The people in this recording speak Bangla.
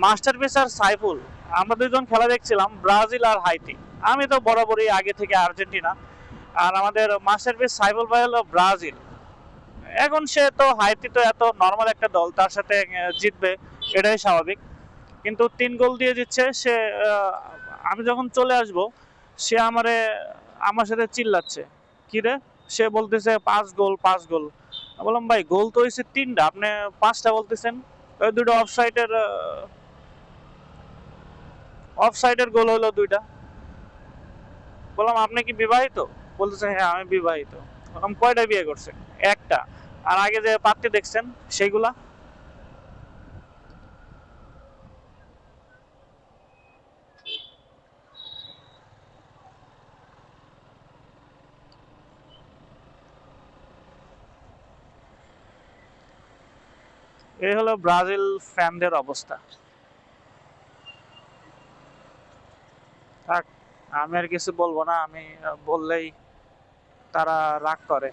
মাস্টারপিস আর সাইফুল, আমরা দুইজন খেলা দেখছিলাম, ব্রাজিল আর হাইতি। আমি তো বরাবরই আগে থেকে আর্জেন্টিনা, আর আমাদের মাস্টারপিস সাইফুল ভাই হলো ব্রাজিল। এখন সে তো হাইতি তো এত নর্মাল একটা দল, তার সাথে জিতবে এটাই স্বাভাবিক। কিন্তু 3 গোল দিয়ে দিচ্ছে সে। আমি যখন চলে আসব, সে আমার সাথে চিল্লাচ্ছে, কি রে, সে বলতেছে 5 গোল 5 গোল। বললাম ভাই, গোল তো হয়েছে 3টা, আপনি 5টা বলতেছেন। ওই দুটো অফসাইডের গোল হলো 2টা। বললাম আপনি কি বিবাহিত? বলতেছে হ্যাঁ আমি বিবাহিত। বললাম কয়টা বিয়ে করছেন? একটা। আর আগে যে পাত্রী দেখছেন সেইগুলা? এই হলো ব্রাজিল ফ্যানদের অবস্থা। থাক, আমি আর কিছু বলবো না, আমি বললেই তারা রাগ করে।